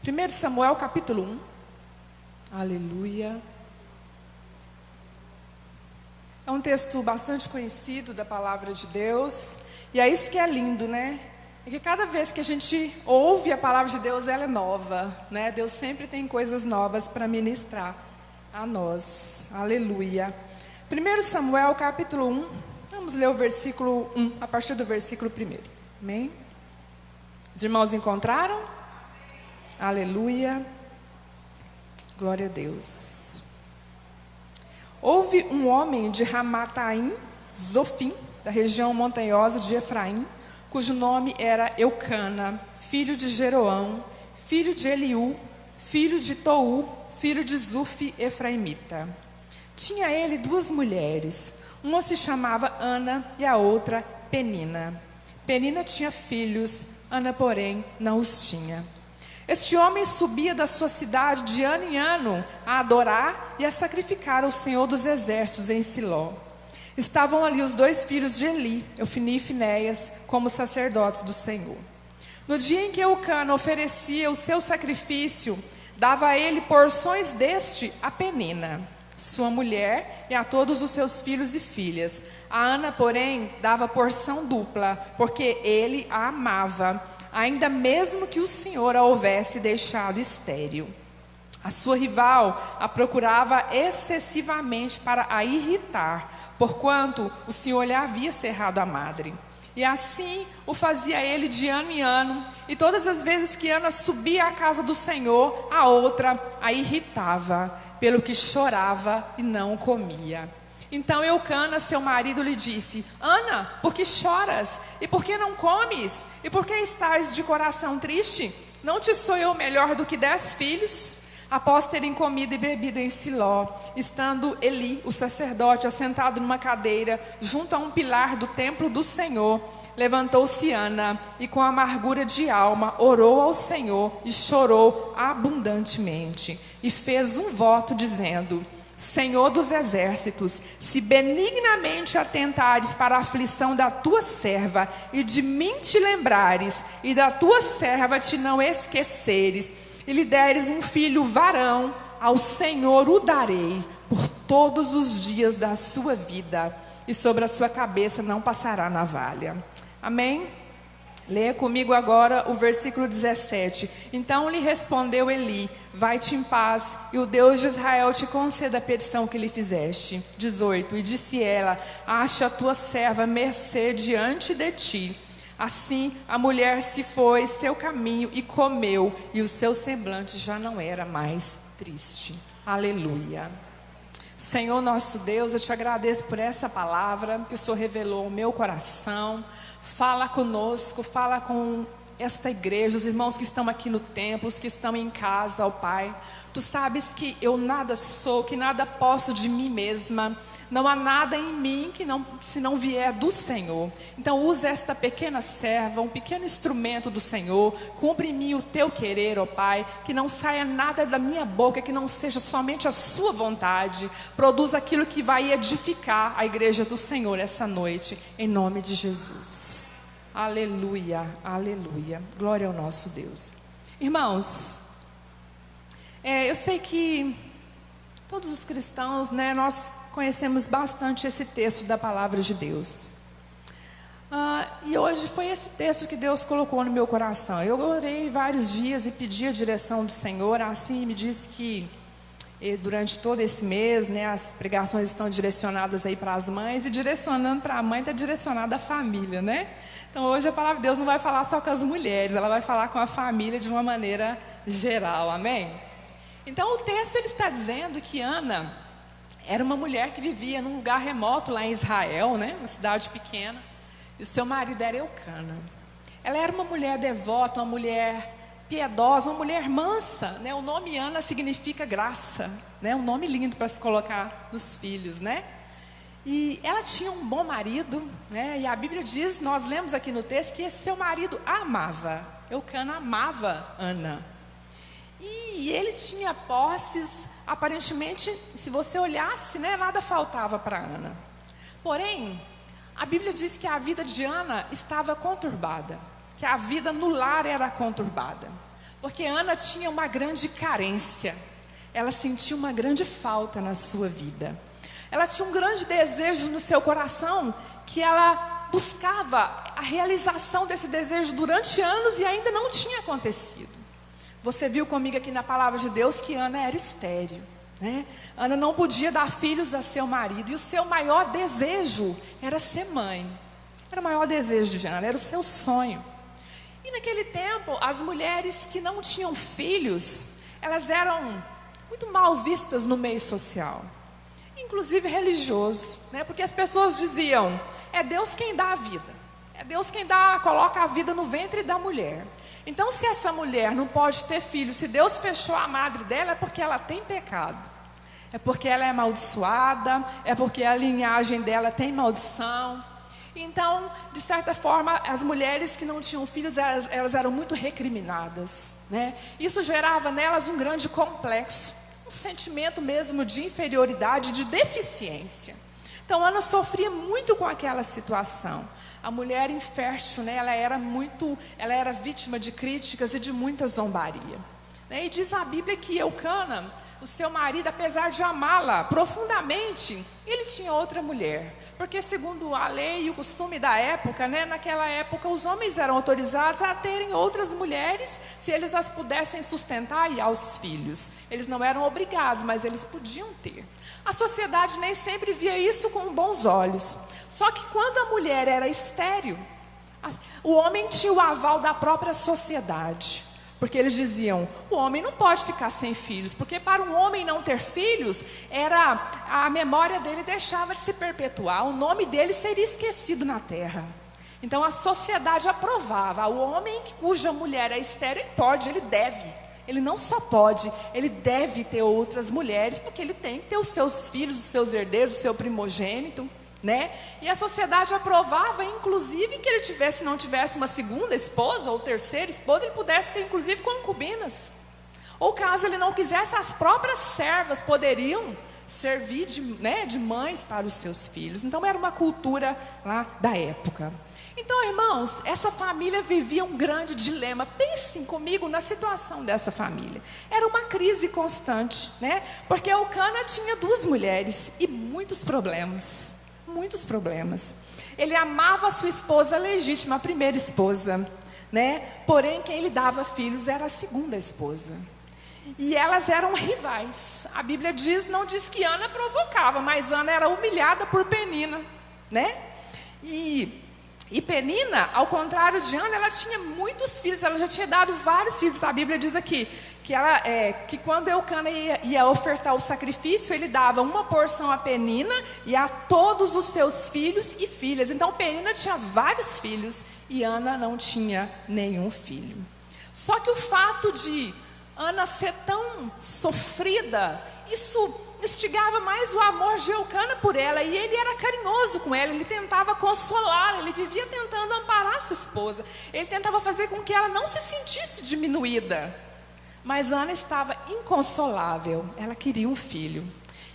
1 Samuel capítulo 1. Aleluia. É um texto bastante conhecido da palavra de Deus. E é isso que é lindo, né? É que cada vez que a gente ouve a palavra de Deus, ela é nova, né? Deus sempre tem coisas novas para ministrar a nós. Aleluia. 1 Samuel capítulo 1. Vamos ler o versículo 1, a partir do versículo 1. Amém? Os irmãos encontraram? Aleluia. Glória a Deus. Houve um homem de Ramataim, Zofim, da região montanhosa de Efraim, cujo nome era Eucana, filho de Jeroão, filho de Eliú, filho de Tou, filho de Zufi, efraimita. Tinha ele 2 mulheres, uma se chamava Ana e a outra Penina. Penina tinha filhos, Ana, porém, não os tinha. Este homem subia da sua cidade de ano em ano a adorar e a sacrificar ao Senhor dos Exércitos em Siló. Estavam ali os 2 filhos de Eli, Ofni e Finéias, como sacerdotes do Senhor. No dia em que Eucana oferecia o seu sacrifício, dava a ele porções deste a Penina, sua mulher, e a todos os seus filhos e filhas. A Ana, porém, dava porção dupla, porque ele a amava, ainda mesmo que o Senhor a houvesse deixado estéril. A sua rival a procurava excessivamente para a irritar, porquanto o Senhor lhe havia cerrado a madre. E assim o fazia ele de ano em ano, e todas as vezes que Ana subia à casa do Senhor, a outra a irritava, pelo que chorava e não comia. Então Eucana, seu marido, lhe disse: Ana, por que choras? E por que não comes? E por que estás de coração triste? Não te sou eu melhor do que 10 filhos? Após terem comido e bebido em Siló, estando Eli, o sacerdote, assentado numa cadeira, junto a um pilar do templo do Senhor, levantou-se Ana, e com amargura de alma, orou ao Senhor, e chorou abundantemente, e fez um voto, dizendo: Senhor dos exércitos, se benignamente atentares para a aflição da tua serva, e de mim te lembrares, e da tua serva te não esqueceres, e lhe deres um filho varão, ao Senhor o darei por todos os dias da sua vida, e sobre a sua cabeça não passará navalha. Amém? Leia comigo agora o versículo 17. Então lhe respondeu Eli: vai-te em paz, e o Deus de Israel te conceda a petição que lhe fizeste. 18. E disse ela: acha a tua serva mercê diante de ti. Assim a mulher se foi seu caminho e comeu, e o seu semblante já não era mais triste. Aleluia. Senhor nosso Deus, eu te agradeço por essa palavra que o Senhor revelou ao meu coração. Fala conosco, fala com esta igreja, os irmãos que estão aqui no templo, os que estão em casa, ó Pai. Tu sabes que eu nada sou, que nada posso de mim mesma. Não há nada em mim que não, se não vier do Senhor. Então usa esta pequena serva, um pequeno instrumento do Senhor. Cumpre em mim o teu querer, ó Pai. Que não saia nada da minha boca, que não seja somente a sua vontade. Produza aquilo que vai edificar a igreja do Senhor essa noite, em nome de Jesus. Aleluia, aleluia. Glória ao nosso Deus. Irmãos, eu sei que todos os cristãos, né, nós conhecemos bastante esse texto da palavra de Deus. E hoje foi esse texto que Deus colocou no meu coração. Eu orei vários dias e pedi a direção do Senhor. Assim me disse que durante todo esse mês, né, as pregações estão direcionadas aí para as mães, e direcionando para a mãe está direcionada à família, né? Então hoje a palavra de Deus não vai falar só com as mulheres, ela vai falar com a família de uma maneira geral, amém? Então o texto ele está dizendo que Ana era uma mulher que vivia num lugar remoto lá em Israel, né, uma cidade pequena, e o seu marido era Eucana. Ela era uma mulher devota, uma mulher piedosa, uma mulher mansa, né? O nome Ana significa graça, né? Um nome lindo para se colocar nos filhos, né? E ela tinha um bom marido, né? E a Bíblia diz, nós lemos aqui no texto, que esse seu marido a amava. Eucana amava Ana. E ele tinha posses, aparentemente, se você olhasse, né, nada faltava para Ana. Porém, a Bíblia diz que a vida de Ana estava conturbada, que a vida no lar era conturbada. Porque Ana tinha uma grande carência. Ela sentia uma grande falta na sua vida. Ela tinha um grande desejo no seu coração, que ela buscava a realização desse desejo durante anos e ainda não tinha acontecido. Você viu comigo aqui na palavra de Deus que Ana era estéril, né? Ana não podia dar filhos a seu marido, e o seu maior desejo era ser mãe. Era o maior desejo de Ana, era o seu sonho. E naquele tempo, as mulheres que não tinham filhos, elas eram muito mal vistas no meio social, inclusive religioso, né? Porque as pessoas diziam: é Deus quem dá a vida, é Deus quem coloca a vida no ventre da mulher. Então, se essa mulher não pode ter filho, se Deus fechou a madre dela, é porque ela tem pecado, é porque ela é amaldiçoada, é porque a linhagem dela tem maldição. Então, de certa forma, as mulheres que não tinham filhos, elas eram muito recriminadas, né? Isso gerava nelas um grande complexo, um sentimento mesmo de inferioridade, de deficiência. Então, Ana sofria muito com aquela situação. A mulher infértil, né, ela era vítima de críticas e de muita zombaria, né? E diz a Bíblia que Eucana, o seu marido, apesar de amá-la profundamente, ele tinha outra mulher. Porque segundo a lei e o costume da época, né, naquela época os homens eram autorizados a terem outras mulheres, se eles as pudessem sustentar e aos filhos. Eles não eram obrigados, mas eles podiam ter. A sociedade nem sempre via isso com bons olhos. Só que quando a mulher era estéril, o homem tinha o aval da própria sociedade. Porque eles diziam: o homem não pode ficar sem filhos, porque para um homem não ter filhos, a memória dele deixava de se perpetuar, o nome dele seria esquecido na terra. Então a sociedade aprovava: o homem cuja mulher é estéril, ele deve. Ele não só pode, ele deve ter outras mulheres, porque ele tem que ter os seus filhos, os seus herdeiros, o seu primogênito, né? E a sociedade aprovava, inclusive, que ele não tivesse uma segunda esposa ou terceira esposa, ele pudesse ter, inclusive, concubinas. Ou caso ele não quisesse, as próprias servas poderiam servir de mães para os seus filhos. Então era uma cultura lá da época. Então, irmãos, essa família vivia um grande dilema. Pensem comigo na situação dessa família. Era uma crise constante, né? Porque Eucana tinha 2 mulheres e muitos problemas. Muitos problemas. Ele amava a sua esposa legítima, a primeira esposa, né? Porém, quem lhe dava filhos era a segunda esposa. E elas eram rivais. A Bíblia não diz que Ana provocava, mas Ana era humilhada por Penina, né? E Penina, ao contrário de Ana, ela tinha muitos filhos, ela já tinha dado vários filhos. A Bíblia diz aqui que quando Eucana ia ofertar o sacrifício, ele dava uma porção a Penina e a todos os seus filhos e filhas. Então Penina tinha vários filhos e Ana não tinha nenhum filho. Só que o fato de Ana ser tão sofrida, isso instigava mais o amor de Eucana por ela, e ele era carinhoso com ela, ele tentava consolá-la, ele vivia tentando amparar sua esposa, ele tentava fazer com que ela não se sentisse diminuída. Mas Ana estava inconsolável, ela queria um filho.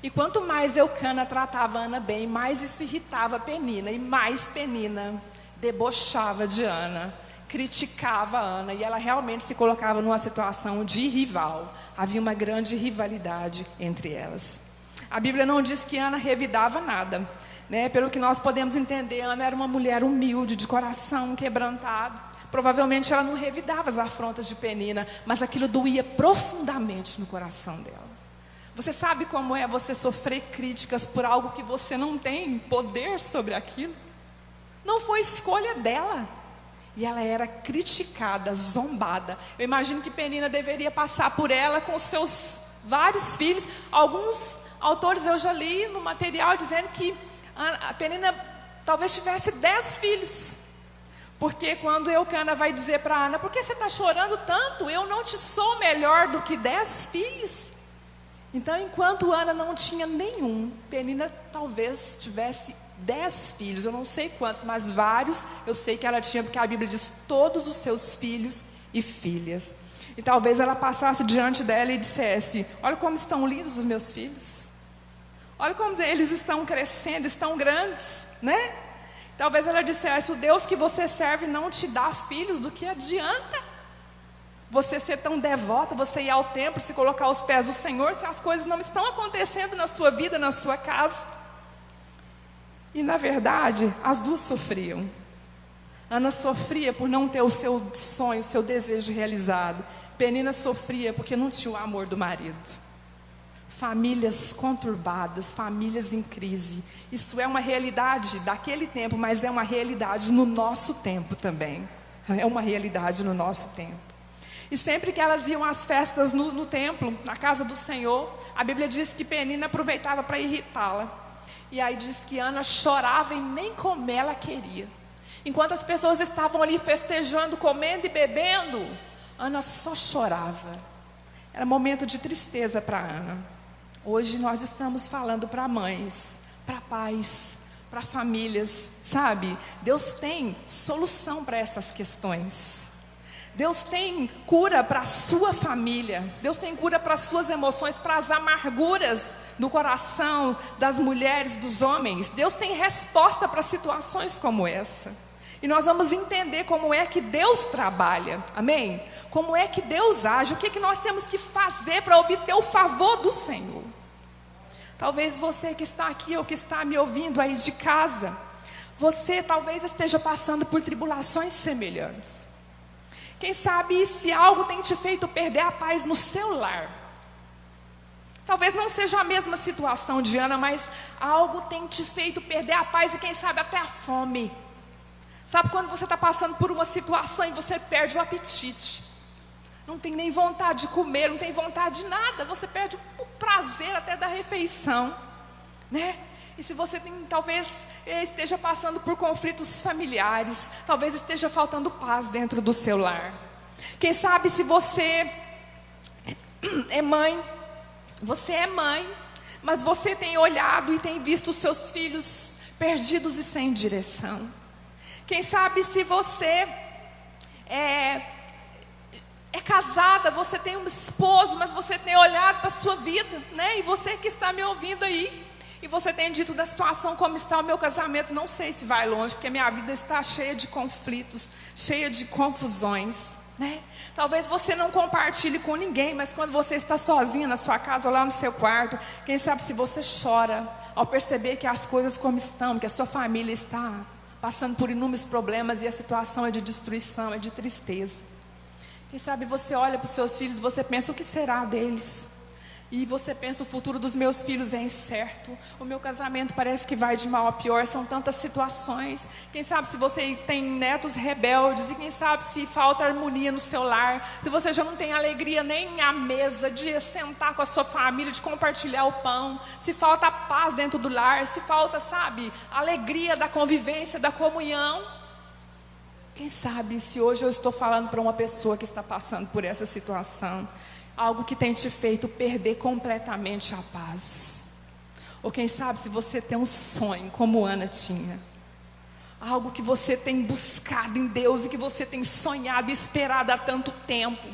E quanto mais Eucana tratava Ana bem, mais isso irritava Penina, e mais Penina debochava de Ana, criticava a Ana, e ela realmente se colocava numa situação de rival. Havia uma grande rivalidade entre elas. A Bíblia não diz que Ana revidava nada, né? Pelo que nós podemos entender, Ana era uma mulher humilde, de coração quebrantado. Provavelmente ela não revidava as afrontas de Penina, mas aquilo doía profundamente no coração dela. Você sabe como é você sofrer críticas por algo que você não tem poder sobre aquilo? Não foi escolha dela. E ela era criticada, zombada. Eu imagino que Penina deveria passar por ela com seus vários filhos. Alguns autores eu já li no material dizendo que a Penina talvez tivesse 10 filhos. Porque quando Eucana vai dizer para Ana: por que você está chorando tanto? Eu não te sou melhor do que 10 filhos. Então, enquanto Ana não tinha nenhum, Penina talvez tivesse 10 filhos, eu não sei quantos, mas vários eu sei que ela tinha, porque a Bíblia diz todos os seus filhos e filhas. E talvez ela passasse diante dela e dissesse: olha como estão lindos os meus filhos, olha como eles estão crescendo, estão grandes, né? Talvez ela dissesse: o Deus que você serve não te dá filhos, do que adianta? você ser tão devota, você ir ao templo, se colocar aos pés do Senhor, se as coisas não estão acontecendo na sua vida, na sua casa. E na verdade, as duas sofriam. Ana sofria por não ter o seu sonho, o seu desejo realizado. Penina sofria porque não tinha o amor do marido. Famílias conturbadas, famílias em crise. Isso é uma realidade daquele tempo, mas é uma realidade no nosso tempo também. É uma realidade no nosso tempo. E sempre que elas iam às festas no templo, na casa do Senhor, a Bíblia diz que Penina aproveitava para irritá-la. E aí diz que Ana chorava e nem comer ela queria. Enquanto as pessoas estavam ali festejando, comendo e bebendo, Ana só chorava. Era momento de tristeza para Ana. Hoje nós estamos falando para mães, para pais, para famílias, sabe? Deus tem solução para essas questões. Deus tem cura para a sua família. Deus tem cura para as suas emoções, para as amarguras do coração das mulheres, dos homens. Deus tem resposta para situações como essa. E nós vamos entender como é que Deus trabalha, amém? Como é que Deus age, o que é que nós temos que fazer para obter o favor do Senhor. Talvez você que está aqui ou que está me ouvindo aí de casa, você talvez esteja passando por tribulações semelhantes. Quem sabe se algo tem te feito perder a paz no seu lar. Talvez não seja a mesma situação de Ana, mas algo tem te feito perder a paz e quem sabe até a fome. Sabe quando você está passando por uma situação e você perde o apetite? Não tem nem vontade de comer, não tem vontade de nada. Você perde o prazer até da refeição, né? E se você talvez esteja passando por conflitos familiares, talvez esteja faltando paz dentro do seu lar. Quem sabe se você é mãe, mas você tem olhado e tem visto os seus filhos perdidos e sem direção. Quem sabe se você é casada, você tem um esposo, mas você tem olhado para a sua vida, né? E você que está me ouvindo aí, e você tem dito da situação como está o meu casamento, não sei se vai longe, porque minha vida está cheia de conflitos, cheia de confusões, né? Talvez você não compartilhe com ninguém, mas quando você está sozinha na sua casa ou lá no seu quarto, quem sabe se você chora ao perceber que as coisas como estão, que a sua família está passando por inúmeros problemas e a situação é de destruição, é de tristeza. Quem sabe você olha para os seus filhos e você pensa, o que será deles? E você pensa, o futuro dos meus filhos é incerto, o meu casamento parece que vai de mal a pior, são tantas situações. Quem sabe se você tem netos rebeldes, e quem sabe se falta harmonia no seu lar, se você já não tem alegria nem à mesa de sentar com a sua família, de compartilhar o pão, se falta paz dentro do lar, se falta, sabe, alegria da convivência, da comunhão. Quem sabe se hoje eu estou falando para uma pessoa que está passando por essa situação, algo que tem te feito perder completamente a paz. Ou quem sabe se você tem um sonho como Ana tinha, algo que você tem buscado em Deus e que você tem sonhado e esperado há tanto tempo,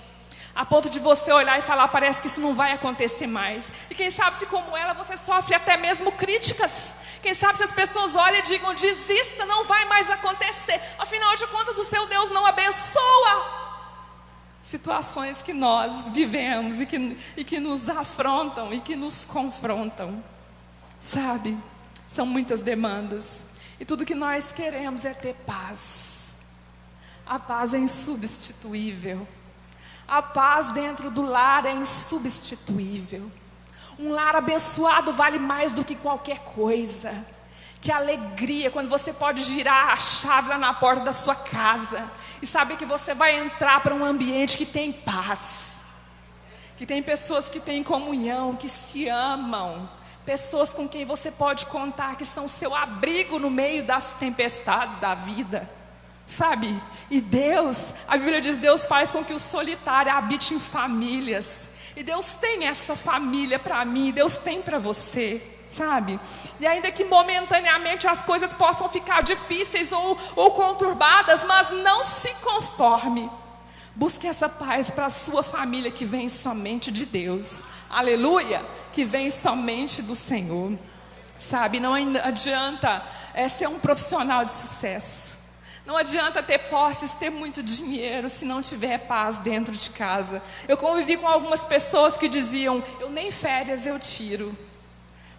a ponto de você olhar e falar, parece que isso não vai acontecer mais. E quem sabe se como ela você sofre até mesmo críticas. Quem sabe se as pessoas olham e digam, desista, não vai mais acontecer, afinal de contas o seu Deus não abençoa. Situações que nós vivemos e que nos afrontam e que nos confrontam, sabe? São muitas demandas e tudo que nós queremos é ter paz. A paz é insubstituível. A paz dentro do lar é insubstituível. Um lar abençoado vale mais do que qualquer coisa. Que alegria quando você pode girar a chave lá na porta da sua casa e saber que você vai entrar para um ambiente que tem paz, que tem pessoas que têm comunhão, que se amam, pessoas com quem você pode contar, que são seu abrigo no meio das tempestades da vida, sabe? E Deus, a Bíblia diz, Deus faz com que o solitário habite em famílias, e Deus tem essa família para mim, Deus tem para você, sabe? E ainda que momentaneamente as coisas possam ficar difíceis ou conturbadas, mas não se conforme. Busque essa paz para a sua família que vem somente de Deus. Aleluia! Que vem somente do Senhor. Sabe, não adianta ser um profissional de sucesso. Não adianta ter posses, ter muito dinheiro, se não tiver paz dentro de casa. Eu convivi com algumas pessoas que diziam, eu nem férias eu tiro,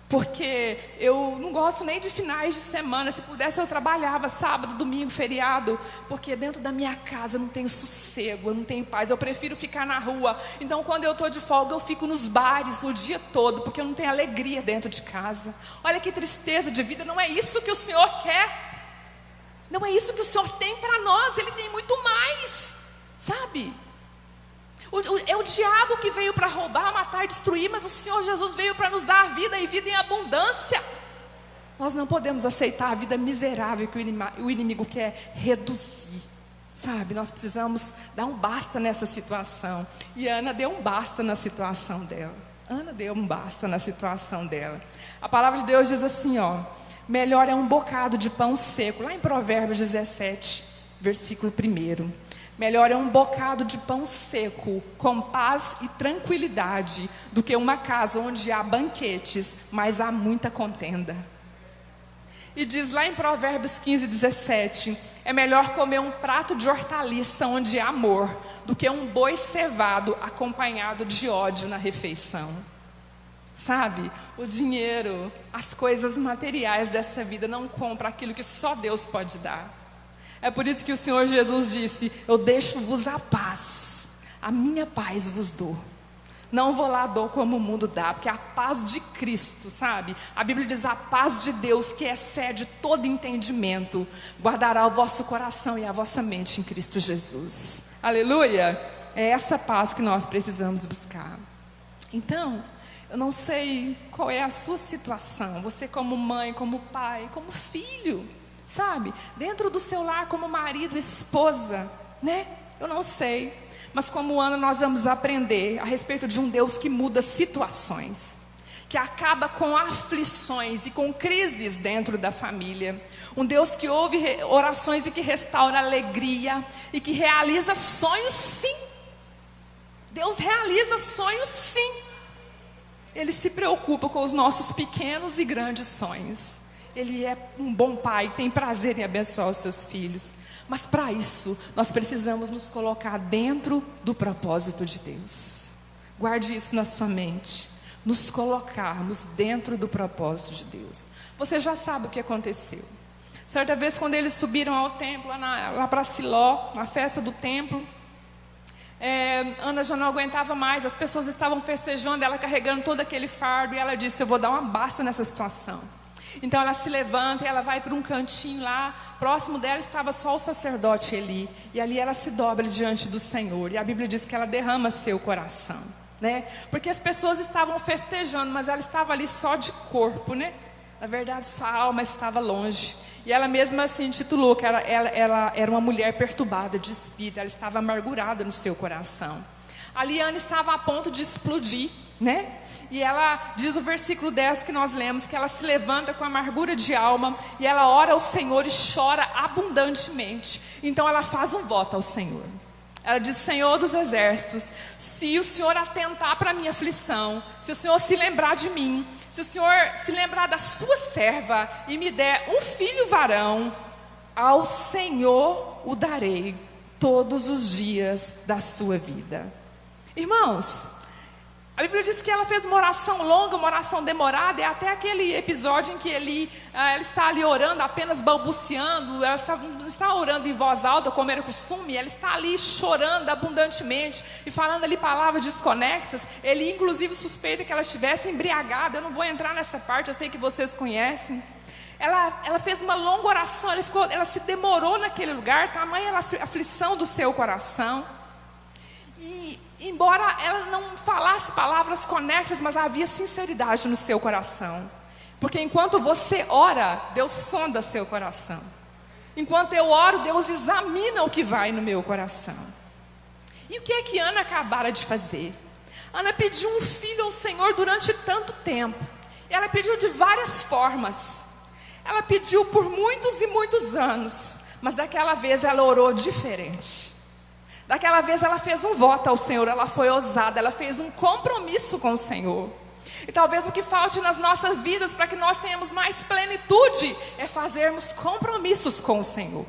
porque eu não gosto nem de finais de semana. Se pudesse eu trabalhava sábado, domingo, feriado, porque dentro da minha casa eu não tenho sossego, eu não tenho paz, eu prefiro ficar na rua. Então quando eu estou de folga eu fico nos bares o dia todo, porque eu não tenho alegria dentro de casa. Olha que tristeza de vida, não é isso que o Senhor quer. Não é isso que o Senhor tem para nós, Ele tem muito mais, sabe? É o diabo que veio para roubar, matar e destruir, mas o Senhor Jesus veio para nos dar vida e vida em abundância. Nós não podemos aceitar a vida miserável que o inimigo quer reduzir, sabe? Nós precisamos dar um basta nessa situação. E Ana deu um basta na situação dela. Ana deu um basta na situação dela. A palavra de Deus diz assim, ó: melhor é um bocado de pão seco, lá em Provérbios 17, versículo 1. Melhor é um bocado de pão seco, com paz e tranquilidade, do que uma casa onde há banquetes, mas há muita contenda. E diz lá em Provérbios 15, 17, é melhor comer um prato de hortaliça onde há amor, do que um boi cevado acompanhado de ódio na refeição. Sabe, o dinheiro, as coisas materiais dessa vida não compram aquilo que só Deus pode dar. É por isso que o Senhor Jesus disse, eu deixo-vos a paz, a minha paz vos dou. Não vou lá dou como o mundo dá, porque a paz de Cristo, sabe? A Bíblia diz, a paz de Deus que excede todo entendimento, guardará o vosso coração e a vossa mente em Cristo Jesus. Aleluia! É essa paz que nós precisamos buscar. Então, eu não sei qual é a sua situação, você como mãe, como pai, como filho, sabe? Dentro do seu lar como marido, esposa, né? Eu não sei, mas como Ana nós vamos aprender a respeito de um Deus que muda situações, que acaba com aflições e com crises dentro da família. Um Deus que ouve orações e que restaura alegria e que realiza sonhos, sim. Deus realiza sonhos, sim. Ele se preocupa com os nossos pequenos e grandes sonhos. Ele é um bom pai, tem prazer em abençoar os seus filhos. Mas para isso, nós precisamos nos colocar dentro do propósito de Deus. Guarde isso na sua mente. Nos colocarmos dentro do propósito de Deus. Você já sabe o que aconteceu. Certa vez, quando eles subiram ao templo, lá para Siló, na festa do templo, Ana já não aguentava mais, as pessoas estavam festejando, ela carregando todo aquele fardo, e ela disse, eu vou dar uma basta nessa situação. Então ela se levanta e ela vai para um cantinho lá, próximo dela estava só o sacerdote Eli, e ali ela se dobra diante do Senhor, e a Bíblia diz que ela derrama seu coração, né? Porque as pessoas estavam festejando, mas ela estava ali só de corpo, né? Na verdade sua alma estava longe. E ela mesma se intitulou que ela era uma mulher perturbada de espírito, ela estava amargurada no seu coração. A Liana estava a ponto de explodir, né? E ela diz o versículo 10 que nós lemos, que ela se levanta com amargura de alma, e ela ora ao Senhor e chora abundantemente. Então ela faz um voto ao Senhor. Ela diz, Senhor dos exércitos, se o Senhor atentar para a minha aflição, se o Senhor se lembrar de mim, se o Senhor se lembrar da sua serva e me der um filho varão, ao Senhor o darei todos os dias da sua vida. Irmãos, a Bíblia diz que ela fez uma oração longa, uma oração demorada, e até aquele episódio em que ela está ali orando, apenas balbuciando, ela não está orando em voz alta, como era costume, ela está ali chorando abundantemente, e falando ali palavras desconexas. Ele inclusive suspeita que ela estivesse embriagada, eu não vou entrar nessa parte, eu sei que vocês conhecem. Ela fez uma longa oração, ela se demorou naquele lugar, tamanha aflição do seu coração. E embora ela não falasse palavras conexas, mas havia sinceridade no seu coração. Porque enquanto você ora, Deus sonda seu coração. Enquanto eu oro, Deus examina o que vai no meu coração. E o que é que Ana acabara de fazer? Ana pediu um filho ao Senhor durante tanto tempo. E ela pediu de várias formas. Ela pediu por muitos e muitos anos. Mas daquela vez ela orou diferente. Daquela vez ela fez um voto ao Senhor, ela foi ousada, ela fez um compromisso com o Senhor. E talvez o que falte nas nossas vidas para que nós tenhamos mais plenitude é fazermos compromissos com o Senhor.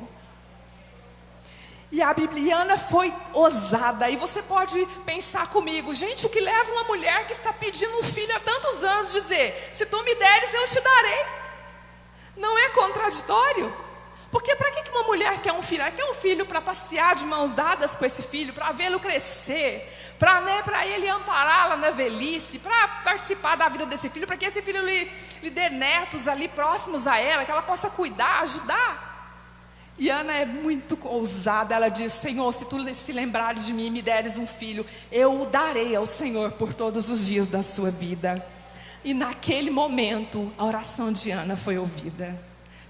E a Bibliana foi ousada. E você pode pensar comigo, gente, o que leva uma mulher que está pedindo um filho há tantos anos dizer: se tu me deres, eu te darei? Não é contraditório? Porque para que uma mulher quer um filho? Ela quer um filho para passear de mãos dadas com esse filho, para vê-lo crescer, para ele ampará-la na velhice, para participar da vida desse filho, para que esse filho lhe dê netos ali próximos a ela, que ela possa cuidar, ajudar. E Ana é muito ousada. Ela diz: Senhor, se tu se lembrares de mim e me deres um filho, eu o darei ao Senhor por todos os dias da sua vida. E naquele momento a oração de Ana foi ouvida.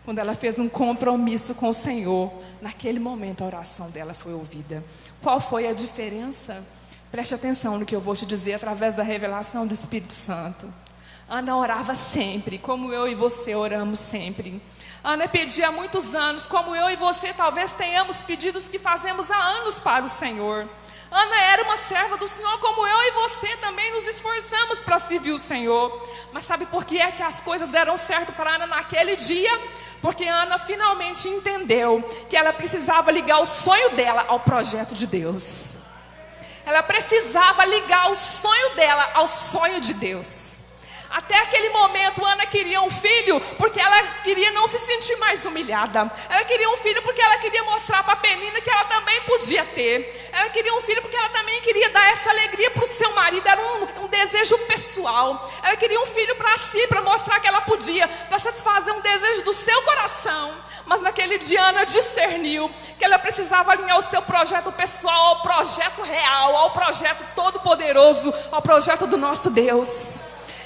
Quando ela fez um compromisso com o Senhor, naquele momento a oração dela foi ouvida. Qual foi a diferença? Preste atenção no que eu vou te dizer através da revelação do Espírito Santo. Ana orava sempre, como eu e você oramos sempre. Ana pedia há muitos anos, como eu e você talvez tenhamos pedidos que fazemos há anos para o Senhor. Ana era uma serva do Senhor, como eu e você também nos esforçamos para servir o Senhor. Mas sabe por que é que as coisas deram certo para Ana naquele dia? Porque Ana finalmente entendeu que ela precisava ligar o sonho dela ao projeto de Deus. Ela precisava ligar o sonho dela ao sonho de Deus. Até aquele momento Ana queria um filho porque ela queria não se sentir mais humilhada. Ela queria um filho porque ela queria mostrar para Penina que ela também podia ter. Ela queria um filho porque ela também queria dar essa alegria para o seu marido. Era um desejo pessoal. Ela queria um filho para si, para mostrar que ela podia, para satisfazer um desejo do seu coração. Mas naquele dia Ana discerniu que ela precisava alinhar o seu projeto pessoal ao projeto real, ao projeto todo-poderoso, ao projeto do nosso Deus.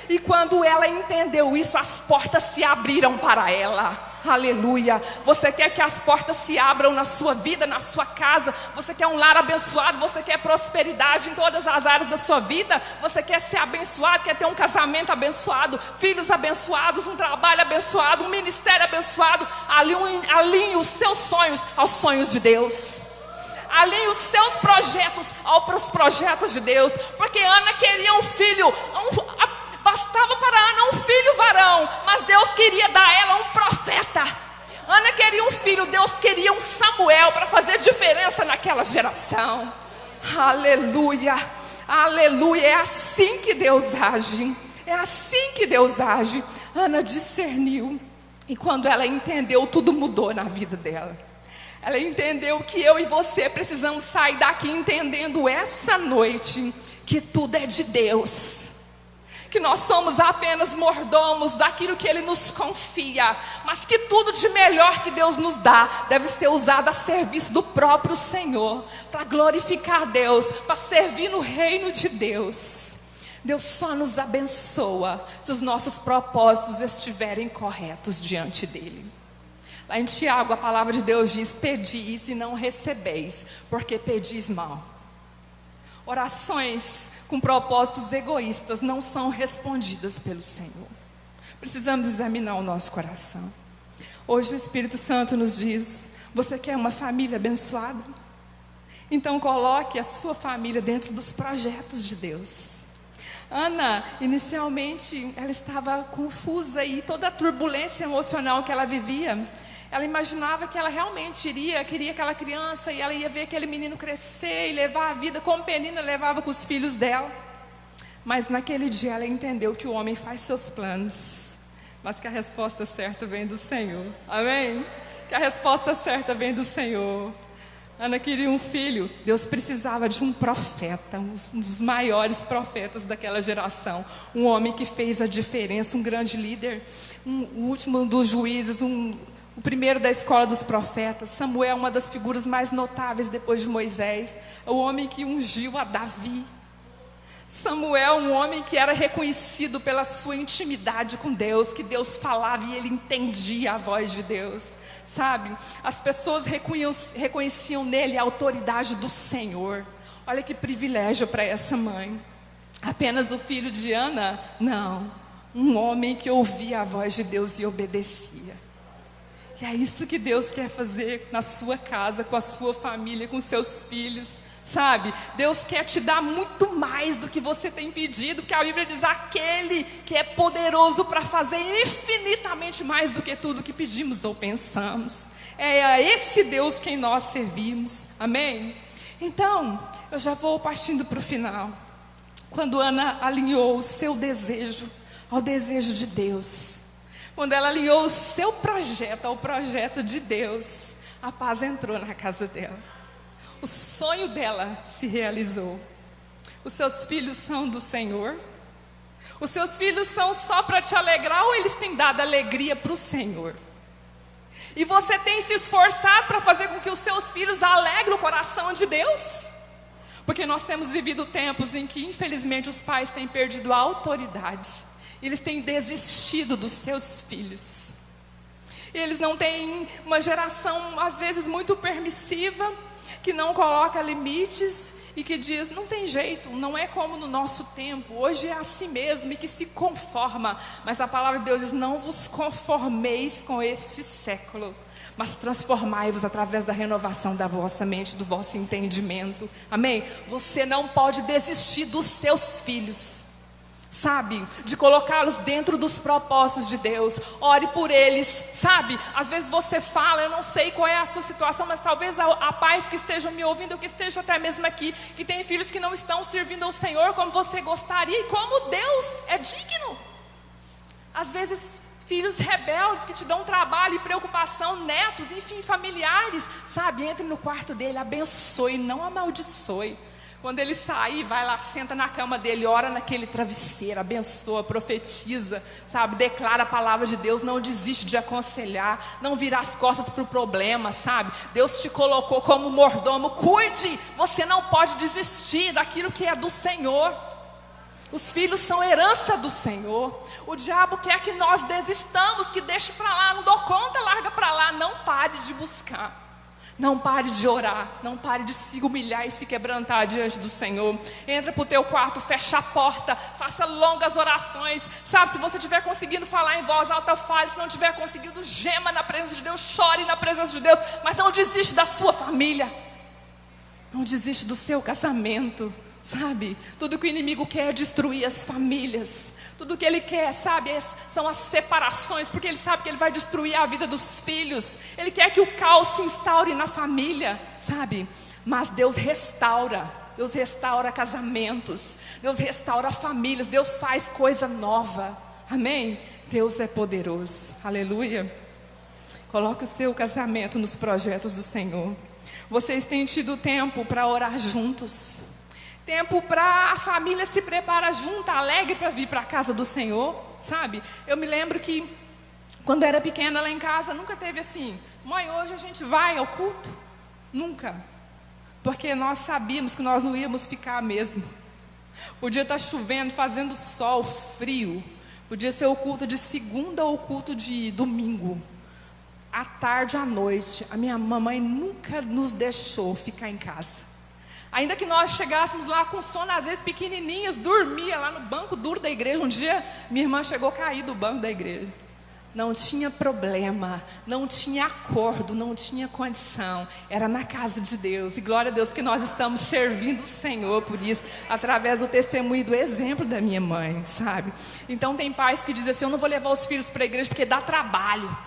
E quando ela entendeu isso, as portas se abriram para ela. Aleluia. Você quer que as portas se abram na sua vida, na sua casa? Você quer um lar abençoado? Você quer prosperidade em todas as áreas da sua vida? Você quer ser abençoado? Quer ter um casamento abençoado? Filhos abençoados? Um trabalho abençoado? Um ministério abençoado? Alinhe os seus sonhos aos sonhos de Deus. Alinhe os seus projetos aos projetos de Deus. Porque Ana queria um filho, bastava para Ana um filho varão, mas Deus queria dar a ela um profeta. Ana queria um filho, Deus queria um Samuel para fazer diferença naquela geração. Aleluia, aleluia. É assim que Deus age. É assim que Deus age. Ana discerniu, e quando ela entendeu, tudo mudou na vida dela. Ela entendeu que eu e você precisamos sair daqui entendendo essa noite que tudo é de Deus. Que nós somos apenas mordomos daquilo que Ele nos confia, mas que tudo de melhor que Deus nos dá deve ser usado a serviço do próprio Senhor, para glorificar Deus, para servir no reino de Deus. Deus só nos abençoa se os nossos propósitos estiverem corretos diante dEle. Lá em Tiago a palavra de Deus diz: pedis e não recebeis, porque pedis mal. Orações com propósitos egoístas não são respondidas pelo Senhor. Precisamos examinar o nosso coração. Hoje o Espírito Santo nos diz: você quer uma família abençoada? Então coloque a sua família dentro dos projetos de Deus. Ana, inicialmente, ela estava confusa e toda a turbulência emocional que ela vivia, ela imaginava que ela realmente queria aquela criança, e ela ia ver aquele menino crescer e levar a vida como Penina levava com os filhos dela. Mas naquele dia ela entendeu que o homem faz seus planos, mas que a resposta certa vem do Senhor. Amém? Que a resposta certa vem do Senhor. Ana queria um filho. Deus precisava de um profeta, um dos maiores profetas daquela geração. Um homem que fez a diferença, um grande líder, o último dos juízes, o primeiro da escola dos profetas. Samuel, uma das figuras mais notáveis depois de Moisés, o homem que ungiu a Davi. Samuel, um homem que era reconhecido pela sua intimidade com Deus, que Deus falava e ele entendia a voz de Deus, sabe? As pessoas reconheciam nele a autoridade do Senhor. Olha que privilégio para essa mãe. Apenas o filho de Ana? Não, um homem que ouvia a voz de Deus e obedecia. E é isso que Deus quer fazer na sua casa, com a sua família, com seus filhos. sabe? Deus quer te dar muito mais do que você tem pedido, porque a Bíblia diz: aquele que é poderoso para fazer infinitamente mais do que tudo que pedimos ou pensamos. É a esse Deus quem nós servimos, amém? Então, eu já vou partindo para o final. Quando Ana alinhou o seu desejo ao desejo de Deus, quando ela alinhou o seu projeto ao projeto de Deus, a paz entrou na casa dela. O sonho dela se realizou. Os seus filhos são do Senhor? Os seus filhos são só para te alegrar, ou eles têm dado alegria para o Senhor? E você tem se esforçado para fazer com que os seus filhos alegrem o coração de Deus? Porque nós temos vivido tempos em que, infelizmente, os pais têm perdido a autoridade. Eles têm desistido dos seus filhos. Eles não têm uma geração, às vezes, muito permissiva, que não coloca limites e que diz: não tem jeito, não é como no nosso tempo, hoje é assim mesmo, e que se conforma. Mas a palavra de Deus diz: não vos conformeis com este século, mas transformai-vos através da renovação da vossa mente, do vosso entendimento, amém? Você não pode desistir dos seus filhos, sabe, de colocá-los dentro dos propósitos de Deus. Ore por eles, sabe, às vezes você fala, eu não sei qual é a sua situação, mas talvez há pais que estejam me ouvindo, ou que estejam até mesmo aqui, que têm filhos que não estão servindo ao Senhor como você gostaria, e como Deus é digno. Às vezes filhos rebeldes que te dão trabalho e preocupação, netos, enfim, familiares, sabe, entre no quarto dele, abençoe, não amaldiçoe. Quando ele sair, vai lá, senta na cama dele, ora naquele travesseiro, abençoa, profetiza, sabe, declara a palavra de Deus, não desiste de aconselhar, não vira as costas para o problema, sabe? Deus te colocou como mordomo, cuide, você não pode desistir daquilo que é do Senhor. Os filhos são herança do Senhor. O diabo quer que nós desistamos, que deixe para lá, não dou conta, larga para lá. Não pare de buscar. Não pare de orar, não pare de se humilhar e se quebrantar diante do Senhor. Entra para o teu quarto, fecha a porta, faça longas orações, sabe, se você estiver conseguindo falar em voz alta, fale, se não estiver conseguindo, gema na presença de Deus, chore na presença de Deus, mas não desiste da sua família, não desiste do seu casamento, sabe, tudo que o inimigo quer é destruir as famílias. Tudo que ele quer, sabe, são as separações, porque ele sabe que ele vai destruir a vida dos filhos. Ele quer que o caos se instaure na família, sabe? Mas Deus restaura casamentos, Deus restaura famílias, Deus faz coisa nova, amém? Deus é poderoso, aleluia. Coloque o seu casamento nos projetos do Senhor. Vocês têm tido tempo para orar juntos, tempo para a família se preparar junta, alegre para vir para a casa do Senhor, sabe? Eu me lembro que quando era pequena lá em casa, nunca teve assim: mãe, hoje a gente vai ao culto? Nunca. Porque nós sabíamos que nós não íamos ficar mesmo. Podia estar chovendo, fazendo sol, frio. Podia ser o culto de segunda ou o culto de domingo. À tarde, à noite, a minha mamãe nunca nos deixou ficar em casa. Ainda que nós chegássemos lá com sono, às vezes pequenininhas, dormia lá no banco duro da igreja. Um dia, minha irmã chegou a cair do banco da igreja. Não tinha problema, não tinha acordo, não tinha condição. Era na casa de Deus. E glória a Deus, porque nós estamos servindo o Senhor por isso, através do testemunho e do exemplo da minha mãe, sabe? Então tem pais que dizem assim: eu não vou levar os filhos para a igreja porque dá trabalho.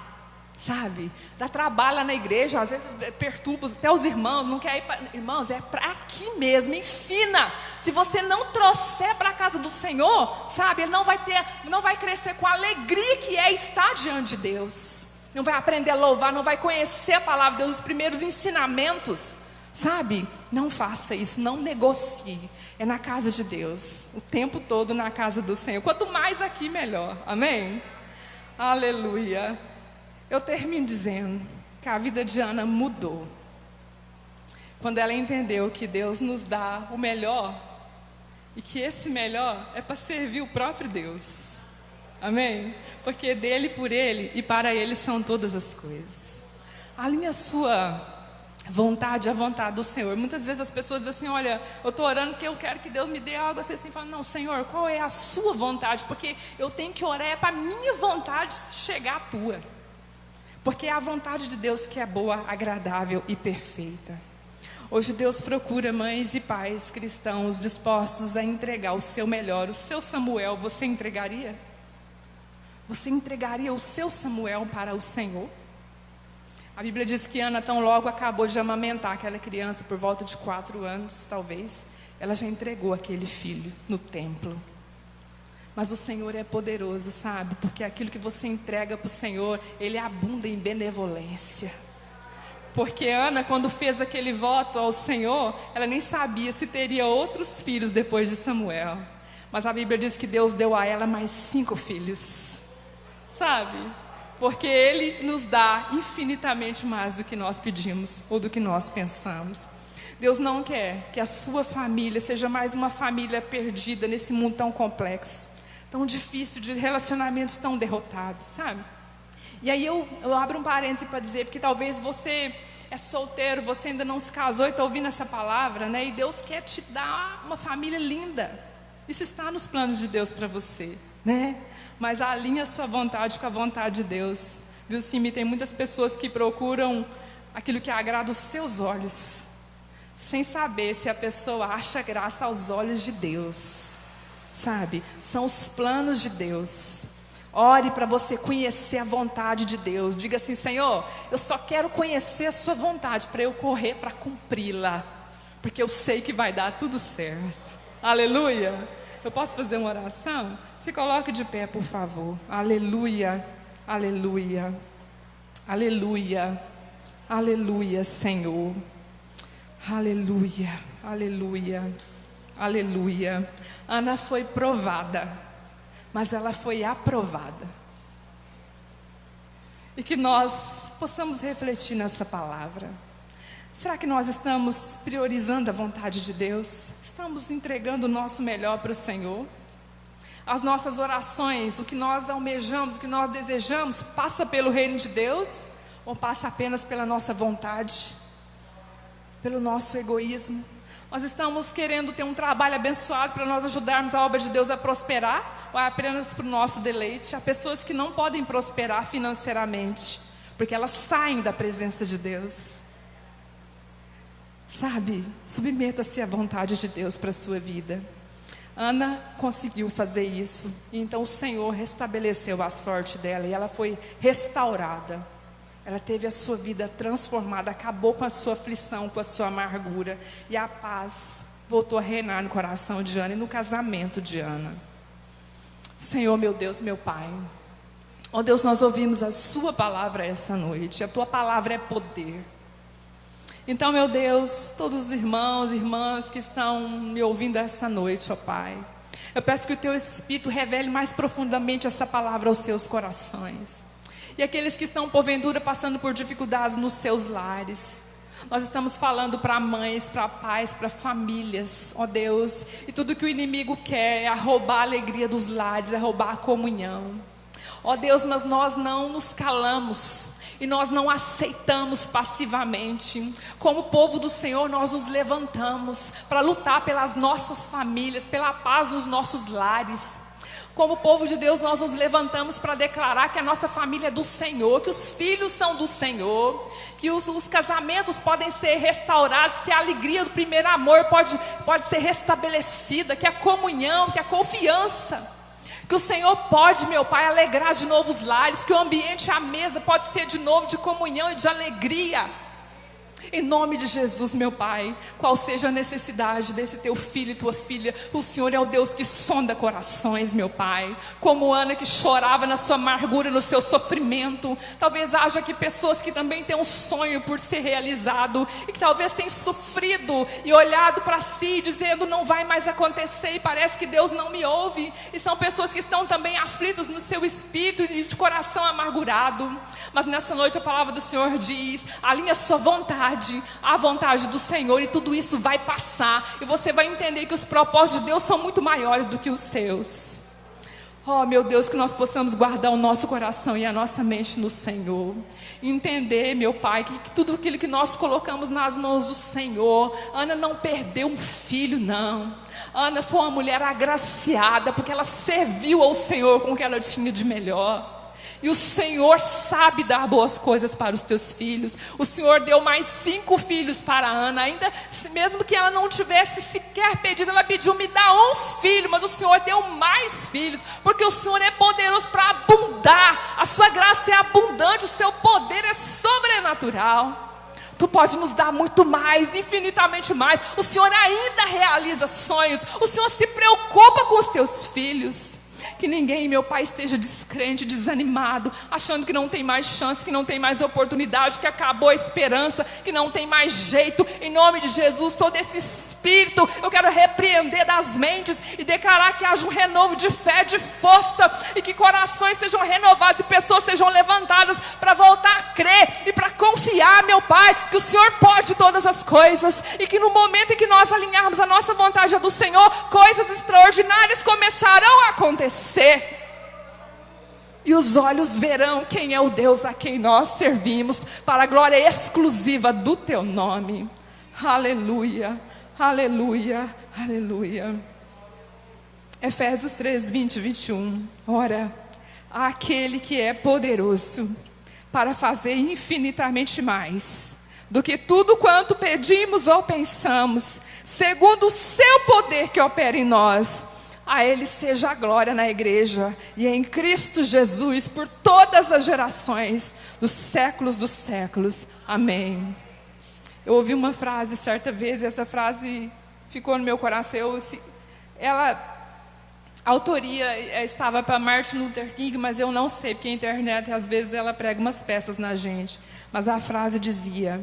Sabe, dá trabalho lá na igreja, às vezes perturba até os irmãos, não quer ir para... Irmãos, é para aqui mesmo, ensina. Se você não trouxer para a casa do Senhor, sabe, ele não vai crescer com a alegria que é estar diante de Deus. Não vai aprender a louvar, não vai conhecer a palavra de Deus, os primeiros ensinamentos, sabe? Não faça isso, não negocie. É na casa de Deus, o tempo todo na casa do Senhor. Quanto mais aqui, melhor, amém? Aleluia. Eu termino dizendo que a vida de Ana mudou quando ela entendeu que Deus nos dá o melhor e que esse melhor é para servir o próprio Deus, amém? Porque dele, por ele e para ele são todas as coisas. Alinhe a sua vontade à vontade do Senhor. Muitas vezes as pessoas dizem assim: olha, eu estou orando porque eu quero que Deus me dê algo assim. Fala: não, Senhor, qual é a sua vontade? Porque eu tenho que orar para a minha vontade chegar à tua. Porque é a vontade de Deus que é boa, agradável e perfeita. Hoje Deus procura mães e pais cristãos dispostos a entregar o seu melhor. O seu Samuel, você entregaria? Você entregaria o seu Samuel para o Senhor? A Bíblia diz que Ana tão logo acabou de amamentar aquela criança, por volta de 4 anos, talvez. Ela já entregou aquele filho no templo. Mas o Senhor é poderoso, sabe? Porque aquilo que você entrega para o Senhor, Ele abunda em benevolência. Porque Ana, quando fez aquele voto ao Senhor, ela nem sabia se teria outros filhos depois de Samuel. Mas a Bíblia diz que Deus deu a ela mais 5 filhos. Sabe? Porque Ele nos dá infinitamente mais do que nós pedimos ou do que nós pensamos. Deus não quer que a sua família seja mais uma família perdida nesse mundo tão complexo, tão difícil, de relacionamentos tão derrotados, sabe? E aí eu abro um parêntese para dizer, porque talvez você é solteiro, você ainda não se casou e está ouvindo essa palavra, né? E Deus quer te dar uma família linda. Isso está nos planos de Deus para você, né? Mas alinhe a sua vontade com a vontade de Deus. Viu, Simi? Tem muitas pessoas que procuram aquilo que agrada os seus olhos, sem saber se a pessoa acha graça aos olhos de Deus, sabe? São os planos de Deus. Ore para você conhecer a vontade de Deus. Diga assim: Senhor, eu só quero conhecer a sua vontade para eu correr para cumpri-la, porque eu sei que vai dar tudo certo. Aleluia. Eu posso fazer uma oração? Se coloque de pé, por favor. Aleluia, aleluia, aleluia, aleluia, Senhor. Aleluia, aleluia, aleluia. Ana foi provada, mas ela foi aprovada. E que nós possamos refletir nessa palavra. Será que nós estamos priorizando a vontade de Deus? Estamos entregando o nosso melhor para o Senhor? As nossas orações, o que nós almejamos, o que nós desejamos, passa pelo reino de Deus? Ou passa apenas pela nossa vontade? Pelo nosso egoísmo? Nós estamos querendo ter um trabalho abençoado para nós ajudarmos a obra de Deus a prosperar? Ou é apenas para o nosso deleite? Há pessoas que não podem prosperar financeiramente, porque elas saem da presença de Deus. Sabe, submeta-se à vontade de Deus para a sua vida. Ana conseguiu fazer isso, e então o Senhor restabeleceu a sorte dela, e ela foi restaurada. Ela teve a sua vida transformada, acabou com a sua aflição, com a sua amargura, e a paz voltou a reinar no coração de Ana e no casamento de Ana. Senhor, meu Deus, meu Pai, ó Deus, nós ouvimos a sua palavra essa noite, a tua palavra é poder. Então, meu Deus, todos os irmãos e irmãs que estão me ouvindo essa noite, ó Pai, eu peço que o Teu Espírito revele mais profundamente essa palavra aos seus corações. E aqueles que estão, porventura, passando por dificuldades nos seus lares, nós estamos falando para mães, para pais, para famílias, ó Deus, e tudo que o inimigo quer é roubar a alegria dos lares, é roubar a comunhão. Ó Deus, mas nós não nos calamos, e nós não aceitamos passivamente. Como povo do Senhor, nós nos levantamos para lutar pelas nossas famílias, pela paz nos nossos lares. Como povo de Deus, nós nos levantamos para declarar que a nossa família é do Senhor, que os filhos são do Senhor, que os casamentos podem ser restaurados, que a alegria do primeiro amor pode ser restabelecida, que a comunhão, que a confiança, que o Senhor pode, meu Pai, alegrar de novo os lares, que o ambiente, a mesa pode ser de novo de comunhão e de alegria. Em nome de Jesus, meu Pai, qual seja a necessidade desse teu filho e tua filha, o Senhor é o Deus que sonda corações, meu Pai. Como Ana, que chorava na sua amargura, no seu sofrimento. Talvez haja aqui pessoas que também têm um sonho por ser realizado, e que talvez tenham sofrido e olhado para si, dizendo: não vai mais acontecer, e parece que Deus não me ouve. E são pessoas que estão também aflitas no seu espírito e de coração amargurado. Mas nessa noite a palavra do Senhor diz: alinhe a sua vontade à vontade do Senhor, e tudo isso vai passar, e você vai entender que os propósitos de Deus são muito maiores do que os seus. Oh, meu Deus, que nós possamos guardar o nosso coração e a nossa mente no Senhor. Entender, meu Pai, que tudo aquilo que nós colocamos nas mãos do Senhor. Ana não perdeu um filho, não. Ana foi uma mulher agraciada, porque ela serviu ao Senhor com o que ela tinha de melhor. E o Senhor sabe dar boas coisas para os teus filhos. O Senhor deu mais 5 filhos para a Ana. Ainda mesmo que ela não tivesse sequer pedido, ela pediu, me dá um filho. Mas o Senhor deu mais filhos. Porque o Senhor é poderoso para abundar. A sua graça é abundante. O seu poder é sobrenatural. Tu pode nos dar muito mais, infinitamente mais. O Senhor ainda realiza sonhos. O Senhor se preocupa com os teus filhos. Que ninguém, meu Pai, esteja descrente, desanimado, achando que não tem mais chance, que não tem mais oportunidade, que acabou a esperança, que não tem mais jeito. Em nome de Jesus, todo esse espírito, eu quero repreender das mentes e declarar que haja um renovo de fé, de força, e que corações sejam renovados e pessoas sejam levantadas para voltar a crer e para confiar, meu Pai, que o Senhor pode todas as coisas, e que no momento em que nós alinharmos a nossa vontade à do Senhor, coisas extraordinárias começarão a acontecer. E os olhos verão quem é o Deus a quem nós servimos, para a glória exclusiva do teu nome. Aleluia, aleluia, aleluia. Efésios 3, 20 e 21. Ora, aquele que é poderoso para fazer infinitamente mais do que tudo quanto pedimos ou pensamos, segundo o seu poder que opera em nós, a Ele seja a glória na igreja e em Cristo Jesus por todas as gerações, dos séculos dos séculos. Amém. Eu ouvi uma frase certa vez, e essa frase ficou no meu coração. A autoria estava para Martin Luther King, mas eu não sei, porque a internet às vezes ela prega umas peças na gente. Mas a frase dizia: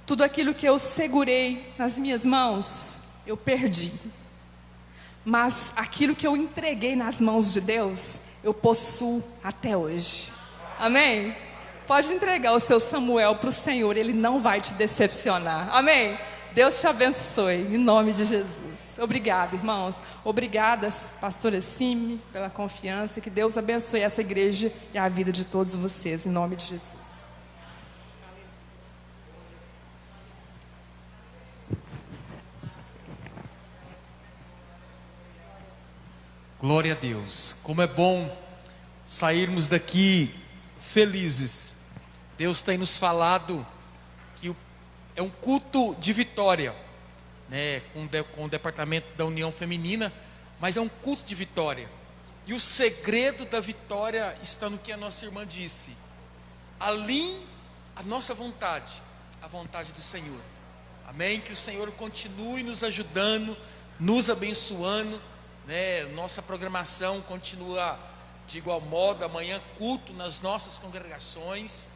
tudo aquilo que eu segurei nas minhas mãos, eu perdi. Mas aquilo que eu entreguei nas mãos de Deus, eu possuo até hoje. Amém? Pode entregar o seu Samuel para o Senhor, Ele não vai te decepcionar. Amém? Deus te abençoe, em nome de Jesus. Obrigada, irmãos. Obrigada, pastora Simi, pela confiança. Que Deus abençoe essa igreja e a vida de todos vocês, em nome de Jesus. Glória a Deus. Como é bom sairmos daqui felizes. Deus tem nos falado que é um culto de vitória, né, com o departamento da União Feminina, mas é um culto de vitória. E o segredo da vitória está no que a nossa irmã disse: alinhe a nossa vontade, a vontade do Senhor. Amém? Que o Senhor continue nos ajudando, nos abençoando, né? Nossa programação continua de igual modo. Amanhã culto nas nossas congregações,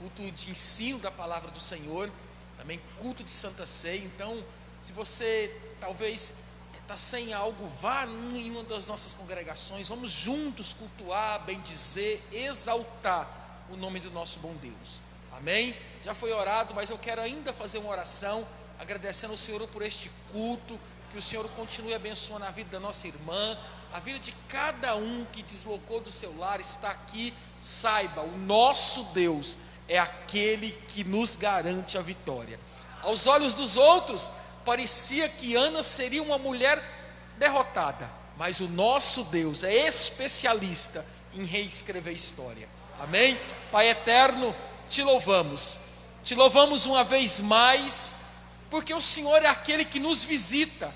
culto de ensino da palavra do Senhor, também culto de Santa Ceia. Então, se você talvez está sem algo, vá em uma das nossas congregações. Vamos juntos cultuar, bendizer, exaltar o nome do nosso bom Deus. Amém? Já foi orado, mas eu quero ainda fazer uma oração, agradecendo ao Senhor por este culto. Que o Senhor continue abençoando a vida da nossa irmã, a vida de cada um que deslocou do seu lar, está aqui. Saiba, o nosso Deus é aquele que nos garante a vitória. Aos olhos dos outros, parecia que Ana seria uma mulher derrotada, mas o nosso Deus é especialista em reescrever história. Amém? Pai eterno, te louvamos uma vez mais, porque o Senhor é aquele que nos visita,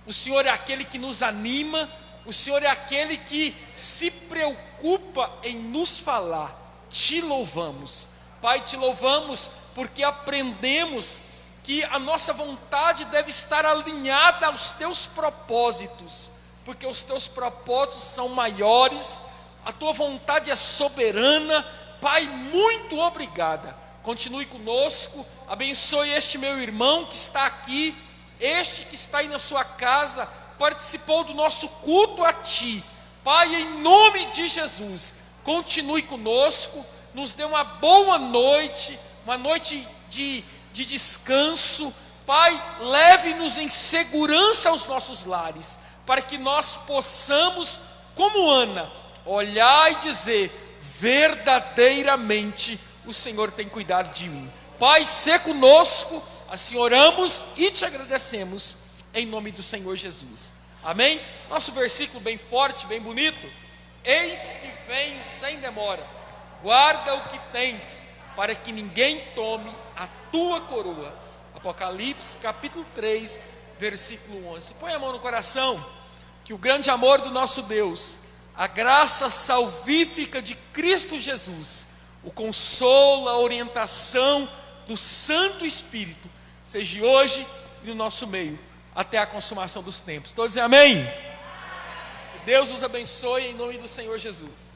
o Senhor é aquele que nos anima, o Senhor é aquele que se preocupa em nos falar. Te louvamos, Pai, te louvamos porque aprendemos que a nossa vontade deve estar alinhada aos teus propósitos, porque os teus propósitos são maiores, a tua vontade é soberana. Pai, muito obrigada. Continue conosco, abençoe este meu irmão que está aqui, este que está aí na sua casa, participou do nosso culto a Ti. Pai, em nome de Jesus, continue conosco, nos dê uma boa noite, uma noite de descanso. Pai, leve-nos em segurança aos nossos lares, para que nós possamos, como Ana, olhar e dizer: verdadeiramente o Senhor tem cuidado de mim. Pai, sê conosco, assim oramos e te agradecemos, em nome do Senhor Jesus. Amém? Nosso versículo bem forte, bem bonito: eis que venho sem demora, guarda o que tens, para que ninguém tome a tua coroa. Apocalipse capítulo 3, versículo 11. Põe a mão no coração, que o grande amor do nosso Deus, a graça salvífica de Cristo Jesus, o consolo, a orientação do Santo Espírito, seja hoje e no nosso meio, até a consumação dos tempos. Todos dizem amém? Que Deus nos abençoe em nome do Senhor Jesus.